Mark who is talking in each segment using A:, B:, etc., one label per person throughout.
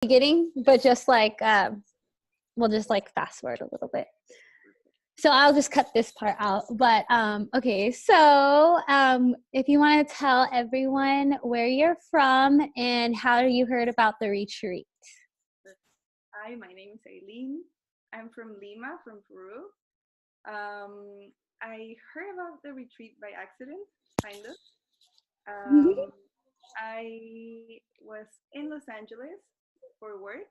A: beginning, but just like we'll just like fast forward a little bit. So I'll just cut this part out. But okay, so if you want to tell everyone where you're from and how you heard about the retreat.
B: Hi, my name is Eileen. I'm from Lima, from Peru. I heard about the retreat by accident, kind of. I was in Los Angeles for work,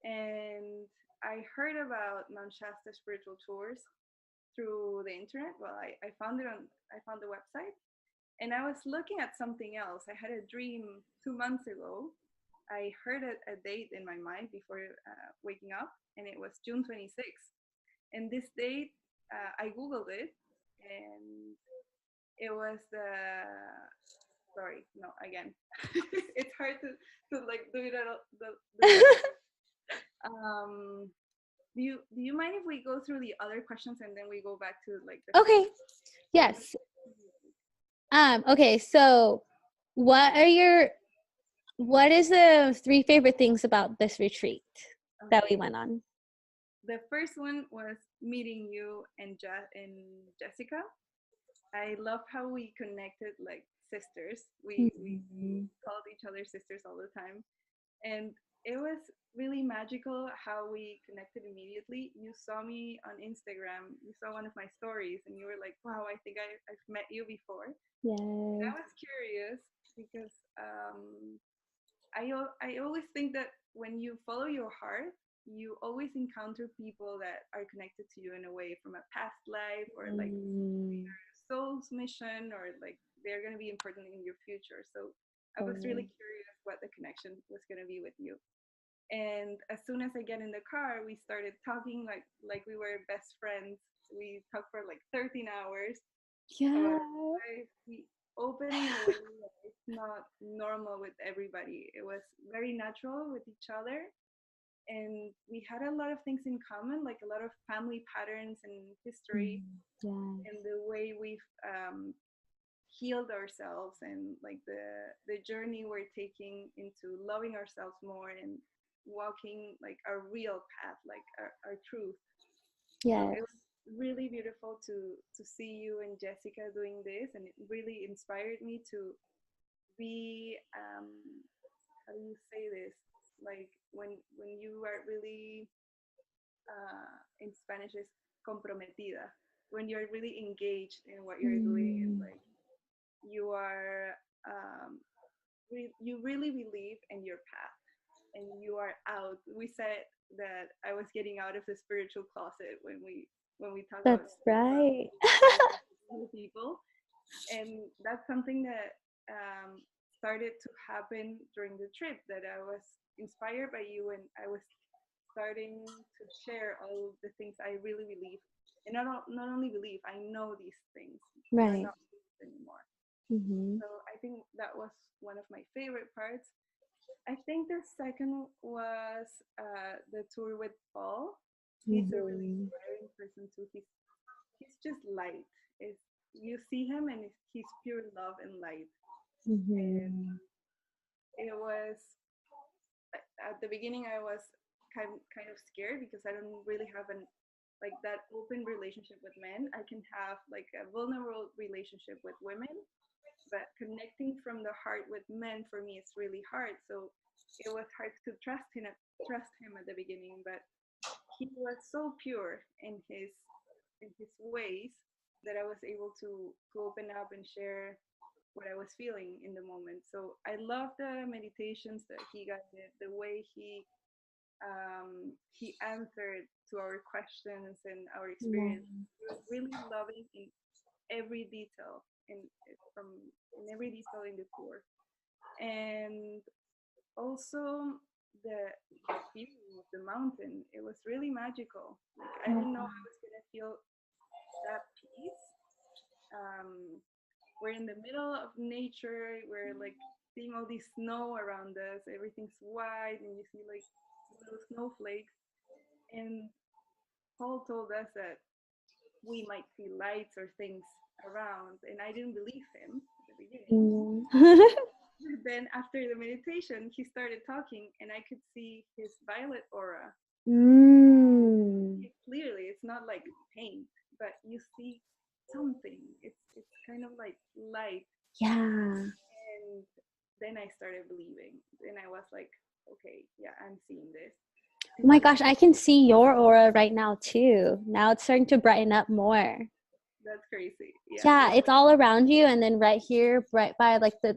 B: and I heard about Mount Shasta spiritual tours through the internet. Well, I found I found the website, and I was looking at something else. I had a dream 2 months ago. I heard a date in my mind before waking up, and it was June 26th. And this date, I Googled it, and it was sorry, no, again. It's hard to like do it um, do you mind if we go through the other questions and then we go back to like the
A: Okay. Yes. Okay, so what is the 3 favorite things about this retreat that we went on?
B: The first one was meeting you and Jessica. I love how we connected like sisters. We called each other sisters all the time. And it was really magical how we connected immediately. You saw me on Instagram, you saw one of my stories, and you were like, wow, I think I've met you before.
A: Yes.
B: And I was curious because I always think that when you follow your heart, you always encounter people that are connected to you in a way from a past life or like your soul's mission, or like they're going to be important in your future. So I was really curious what the connection was going to be with you. And as soon as I get in the car, we started talking like we were best friends. We talked for like 13 hours.
A: Yeah.
B: We opened in a way that it's not normal with everybody. It was very natural with each other. And we had a lot of things in common, like a lot of family patterns and history, and the way we've healed ourselves, and like the journey we're taking into loving ourselves more and walking like our real path, like our truth.
A: Yes.
B: So it was really beautiful to see you and Jessica doing this, and it really inspired me to be how do you say this, like when you are really in Spanish is comprometida, when you're really engaged in what you're doing, and like you are you really believe in your path, and you are out. We said that I was getting out of the spiritual closet when we talk about.
A: That's right.
B: People, and that's something that started to happen during the trip, that I was inspired by you, and I was starting to share all the things I really believe, and not only believe, I know these things.
A: Right.
B: Not anymore.
A: Mm-hmm.
B: So I think that was one of my favorite parts. I think the second was the tour with Paul. He's a really inspiring person too. He's just light. It's, you see him and he's pure love and light. And it was at the beginning I was kind of scared because I don't really have an like that open relationship with men. I can have like a vulnerable relationship with women, but connecting from the heart with men for me is really hard. So it was hard to trust him at the beginning, but he was so pure in his ways that I was able to open up and share what I was feeling in the moment. So I love the meditations that he got, the way he answered to our questions and our experience. He was really loving in every detail, in every detail in the tour, and also the view of the mountain. It was really magical. Like I didn't know I was gonna feel that peace. We're in the middle of nature. We're like seeing all this snow around us. Everything's white, and you see like little snowflakes. And Paul told us that we might see lights or things around, and I didn't believe him at the beginning. then after the meditation, he started talking, and I could see his violet aura. Clearly, it's not like paint, but you see something. It's kind of like light.
A: Yeah.
B: And then I started believing. And I was like, okay, yeah, I'm seeing this.
A: Oh my gosh, I can see your aura right now too. Now it's starting to brighten up more.
B: That's crazy.
A: Yeah, it's all around you, and then right here, right by like the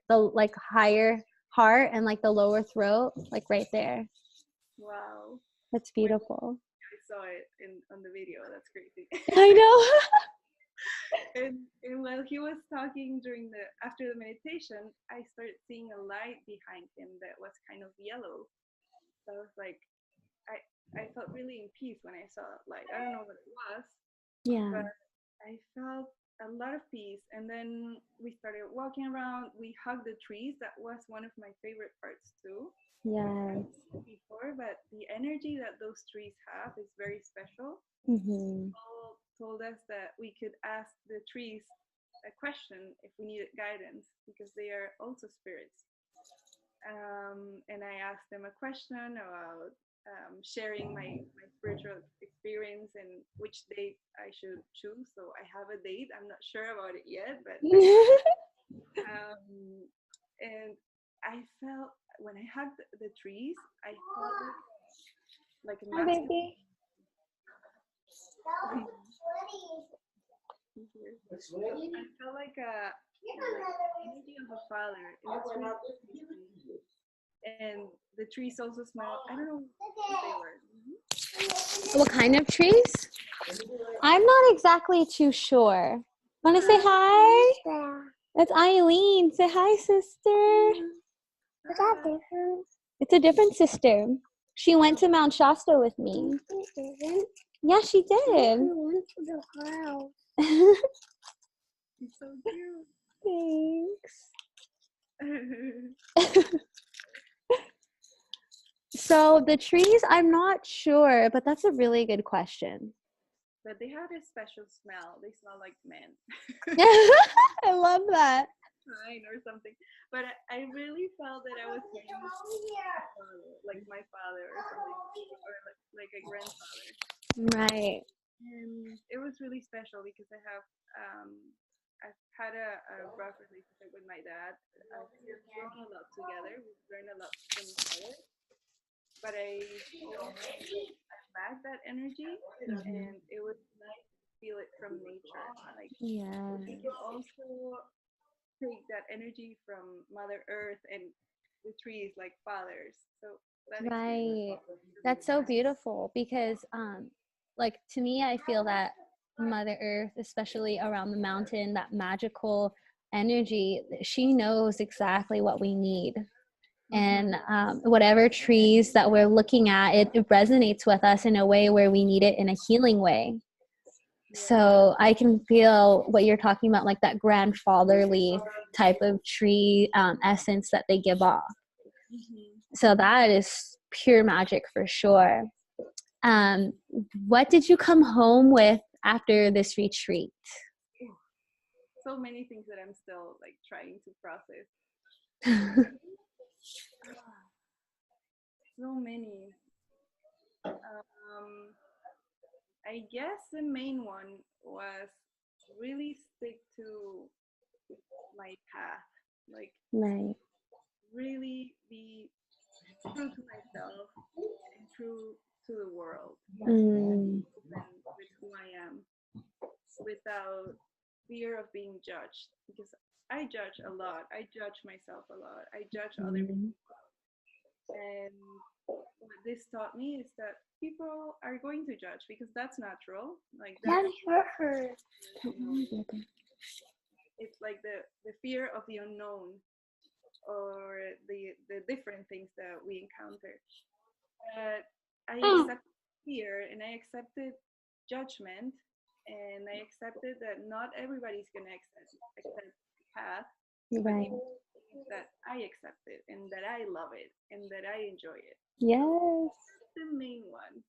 A: like higher heart and like the lower throat, like right there.
B: Wow.
A: That's beautiful.
B: I saw it on the video. That's crazy.
A: I know.
B: and while he was talking after the meditation, I started seeing a light behind him that was kind of yellow. So I was like, I felt really in peace when I saw that light. I don't know what it was.
A: Yeah.
B: But I felt a lot of peace. And then we started walking around. We hugged the trees. That was one of my favorite parts too.
A: Yes.
B: Before, but the energy that those trees have is very special. Paul told us that we could ask the trees a question if we needed guidance, because they are also spirits. And I asked them a question about sharing my spiritual experience and which date I should choose. So I have a date. I'm not sure about it yet, but and I felt when I hugged the trees, I felt like a
A: Hi, baby.
B: I felt like energy of a father. It was really, and the trees also smell. I don't know what they were.
A: What kind of trees? I'm not exactly too sure. Want to say hi? That's Eileen. Say hi, sister.
C: Is that different?
A: It's a different sister. She went to Mount Shasta with me.
C: She didn't.
A: Yeah, she did.
C: We went to the house.
B: It's so cute.
A: Thanks. So the trees, I'm not sure, but that's a really good question.
B: But they had a special smell. They smell like men.
A: I love that.
B: Wine or something. But I really felt that I was like my father or something, or like a grandfather.
A: Right.
B: And it was really special because I've had a rough relationship with my dad. We've grown a lot together. We've learned a lot from each other. But I back that energy, and it was nice to feel it from nature. Like,
A: yeah,
B: you can also take that energy from Mother Earth and the trees like fathers. So
A: right. That's so beautiful because, like to me, I feel that Mother Earth, especially around the mountain, that magical energy, she knows exactly what we need. And whatever trees that we're looking at, it resonates with us in a way where we need it in a healing way. So I can feel what you're talking about, like that grandfatherly type of tree essence that they give off. So that is pure magic for sure. What did you come home with after this retreat?
B: So many things that I'm still like trying to process. So many. I guess the main one was really stick to my path, like really be true to myself and true to the world, and with who I am, without fear of being judged, because I judge a lot. I judge myself a lot. I judge other people. And what this taught me is that people are going to judge because that's natural. Like that's it's like the fear of the unknown, or the different things that we encounter. But I accepted fear, and I accepted judgment, and I accepted that not everybody's gonna accept the path,
A: Right.
B: but that I accept it, and that I love it, and that I enjoy it.
A: Yes.
B: That's the main one.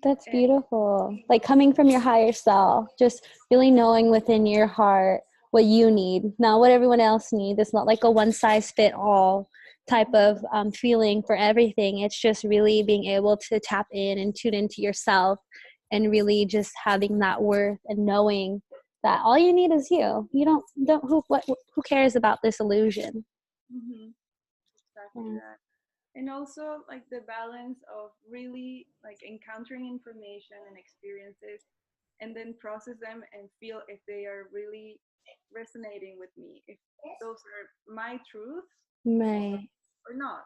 A: That's beautiful. Like coming from your higher self, just really knowing within your heart what you need, not what everyone else needs. It's not like a one size fit all type of feeling for everything. It's just really being able to tap in and tune into yourself, and really just having that worth and knowing that all you need is you. You don't who cares about this illusion?
B: Mm-hmm. Exactly
A: Yeah.
B: that. And also like the balance of really like encountering information and experiences and then process them and feel if they are really resonating with me, if those are my truths
A: Right.
B: or not,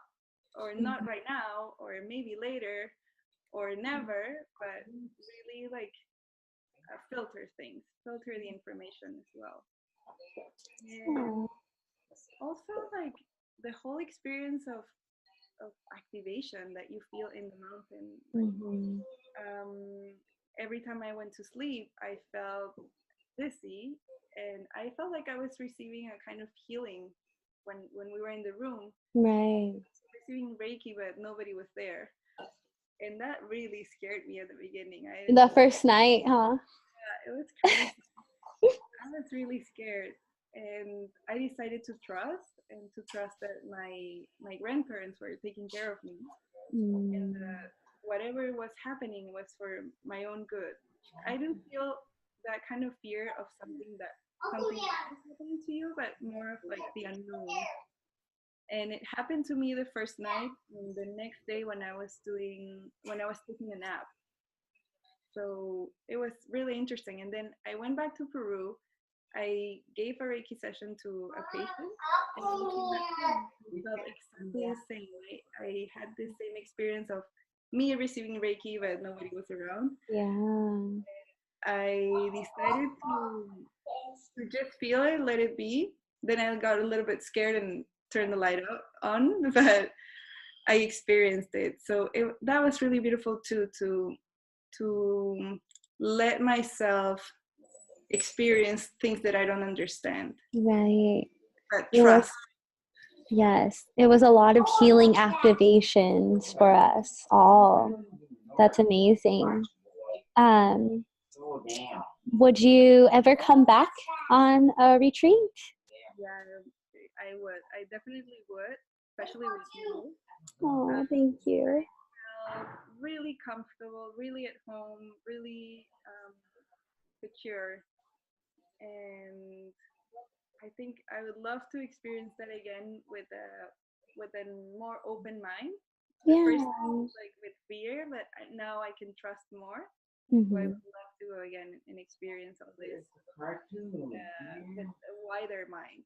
B: or not right now, or maybe later, or never, but really like filter things, filter the information as well. And
A: Oh.
B: also like the whole experience of activation that you feel in the mountain. Like
A: Mm-hmm.
B: every time I went to sleep, I felt dizzy, and I felt like I was receiving a kind of healing when we were in the room,
A: Right.
B: receiving Reiki, but nobody was there, and that really scared me at the beginning.
A: The first night, huh?
B: It was crazy. I was really scared, and I decided to trust and to trust that my grandparents were taking care of me, and
A: Mm.
B: whatever was happening was for my own good. I didn't feel that kind of fear of something bad is happening to you, but more of like the unknown. And it happened to me the first night, and the next day when I was taking a nap. So it was really interesting. And then I went back to Peru. I gave a Reiki session to a patient, and when I came back home, I felt exactly the same way. I had the same experience of me receiving Reiki, but nobody was around.
A: Yeah.
B: I decided to just feel it, let it be. Then I got a little bit scared and turned the light on, but I experienced it. So that was really beautiful too, to let myself experience things that I don't understand,
A: Right.
B: but
A: It was,
B: trust.
A: yes, it was a lot of healing activations for us all. That's amazing. Um, would you ever come back on a retreat?
B: Yeah, I would. I definitely would, especially with you.
A: Oh, thank you.
B: Felt really comfortable, really at home, really secure, and I think I would love to experience that again with a more open mind. The first time
A: Yeah.
B: like with fear, but now I can trust more. So I
A: Hmm.
B: would love to go again and experience all this with a wider mind.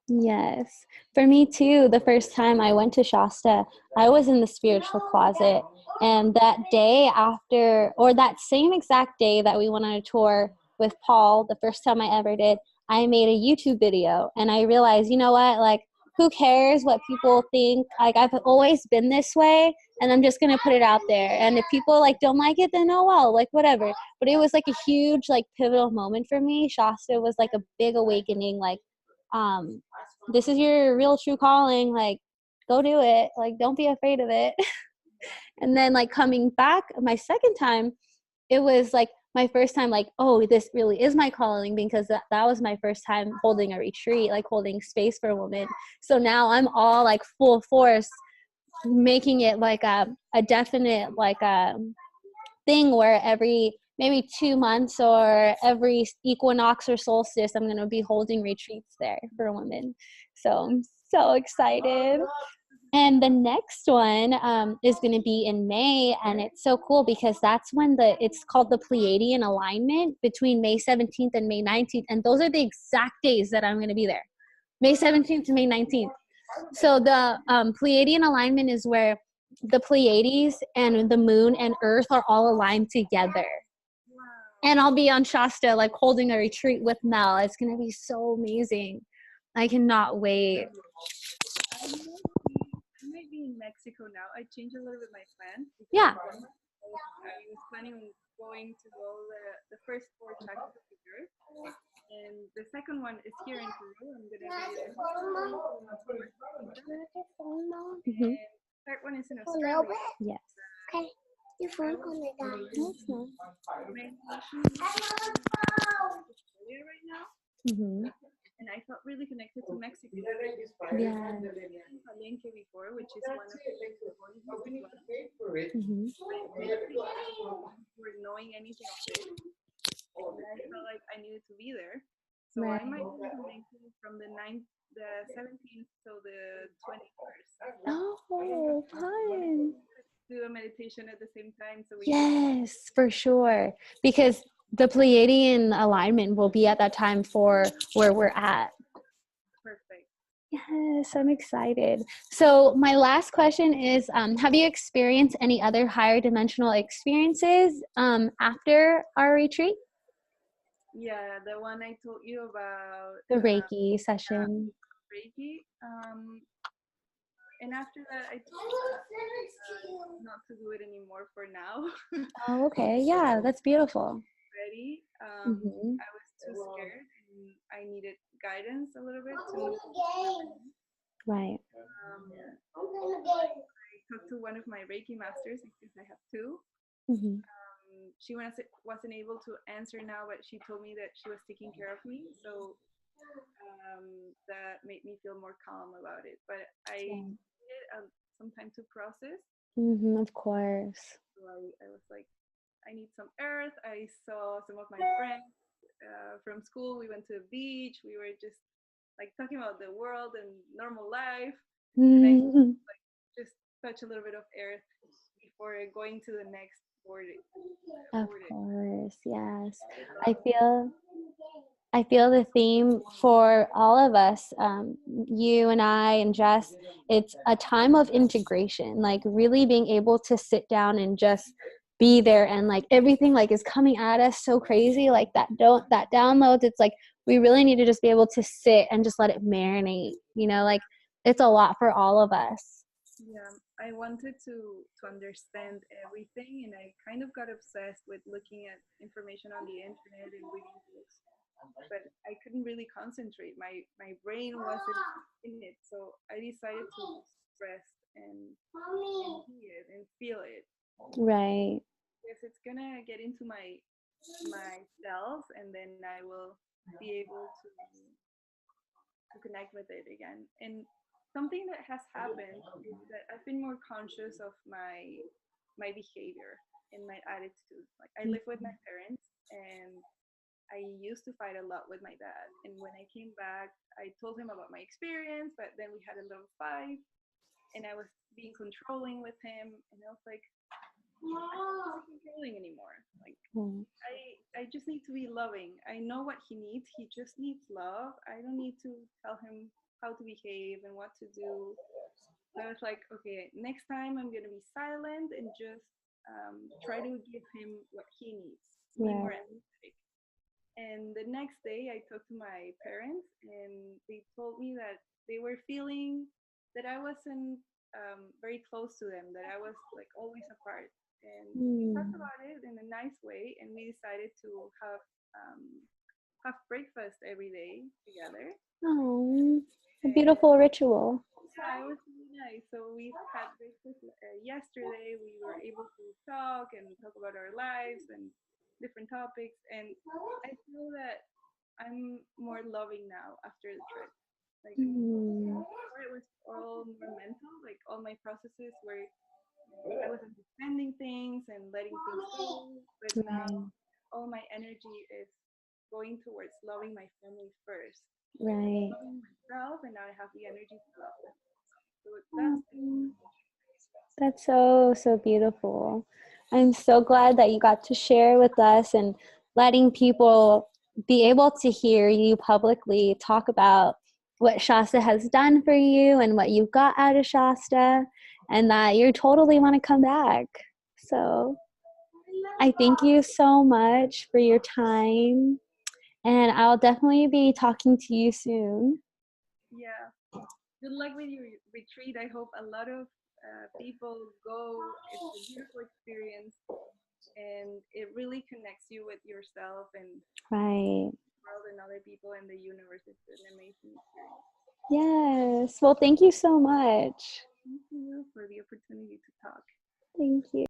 A: Yes. For me too, the first time I went to Shasta, I was in the spiritual closet. And that day after, or that same exact day that we went on a tour with Paul, the first time I ever did, I made a YouTube video and I realized, you know what, like, who cares what people think? Like, I've always been this way and I'm just going to put it out there. And if people like don't like it, then oh well, like whatever. But it was like a huge, like pivotal moment for me. Shasta was like a big awakening, like, um, this is your real true calling, like go do it, like don't be afraid of it. And then like coming back my second time, it was like my first time like, oh, this really is my calling, because that was my first time holding a retreat, like holding space for a woman. So now I'm all like full force making it like a definite like thing where every maybe 2 months or every equinox or solstice, I'm going to be holding retreats there for women. So I'm so excited. And the next one is going to be in May, and it's so cool because that's when it's called the Pleiadian alignment between May 17th and May 19th, and those are the exact days that I'm going to be there, May 17th to May 19th. So the Pleiadian alignment is where the Pleiades and the moon and Earth are all aligned together. And I'll be on Shasta, like holding a retreat with Mel. It's going to be so amazing. I cannot wait.
B: I might be in Mexico now. I changed a little bit my plan because
A: Yeah.
B: I was planning on going to all the first four chakras of the earth, and the second one is here in Peru. I'm gonna be there
A: Mm-hmm.
B: and third one is in
C: A little
B: Australia.
C: bit?
A: Yes.
C: Okay. Your
B: I
C: phone
B: was
C: gonna die.
A: That's nice.
B: meditation in Australia right now,
A: Mm-hmm.
B: and I felt really connected to Mexico.
A: Yeah.
B: Palenque before, which is one of the origins as well.
A: Hmm.
B: But it didn't really for knowing anything of it. And I felt like I needed to be there. So
A: Right.
B: I might be in Palenque from the 17th till the 21st.
A: Oh, fun.
B: Do a meditation at the same time so we can.
A: Yes, for sure. Because the Pleiadian alignment will be at that time for where we're at.
B: Perfect.
A: Yes, I'm excited. So my last question is, have you experienced any other higher dimensional experiences after our retreat?
B: Yeah, the one I told you about
A: The Reiki session.
B: Reiki. And after that, I told not to do it anymore for now.
A: Oh, okay. Yeah, that's beautiful.
B: Ready.
A: Hmm.
B: I was too scared and I needed guidance a little bit to know.
A: Right.
B: I talked to one of my Reiki masters because I have two.
A: Hmm.
B: She wasn't able to answer now, but she told me that she was taking care of me. So that made me feel more calm about it. But I needed some time to process.
A: Hmm. Of course.
B: So I was like, I need some earth. I saw some of my friends from school. We went to the beach. We were just like talking about the world and normal life. And I
A: Hmm.
B: just touch a little bit of earth before going to the next boarding.
A: Of course, yes. I feel I feel the theme for all of us, you and I and Jess, it's a time of integration, like really being able to sit down and just be there, and like everything like is coming at us so crazy, like that downloads, it's like we really need to just be able to sit and just let it marinate, like it's a lot for all of us.
B: Yeah, I wanted to understand everything, and I kind of got obsessed with looking at information on the internet and reading books, but I couldn't really concentrate. My brain wasn't in it, so I decided to rest and be it and feel it
A: Right.
B: because it's gonna get into my cells, and then I will be able to connect with it again. And something that has happened is that I've been more conscious of my behavior and my attitude. Like I live with my parents, and I used to fight a lot with my dad. And when I came back, I told him about my experience, but then we had a little fight, and I was being controlling with him, and I was like, I'm not controlling anymore. Like
A: Mm.
B: I just need to be loving. I know what he needs. He just needs love. I don't need to tell him how to behave and what to do. So I was like, okay, next time I'm gonna be silent and just try to give him what he needs. Be more
A: Right.
B: empathetic. And the next day, I talked to my parents, and they told me that they were feeling that I wasn't very close to them, that I was like always apart. And we talked
A: Mm.
B: about it in a nice way, and we decided to um, have breakfast every day together.
A: Oh, a
B: And
A: beautiful ritual.
B: yeah, it was really nice. So we had breakfast yesterday. We were able to talk and talk about our lives and different topics. And I feel that I'm more loving now after the trip. Like
A: Mm.
B: before, it was all more mental. Like all my processes were, I was understanding things and letting things go. But now
A: Right.
B: all my energy is going towards loving my family first,
A: Right.
B: loving myself, and now I have the energy to love them. So that's
A: Mm. That's so, so beautiful. I'm so glad that you got to share with us and letting people be able to hear you publicly talk about what Shasta has done for you and what you got out of Shasta, and that you totally want to come back. So I thank you so much for your time, and I'll definitely be talking to you soon.
B: yeah. Good luck with your retreat. I hope a lot of people go. It's a beautiful experience, and it really connects you with yourself and
A: Right.
B: the world and other people and the universe. It's an amazing experience.
A: Yes. Well, thank you so much.
B: Thank you for the opportunity to talk.
A: Thank you.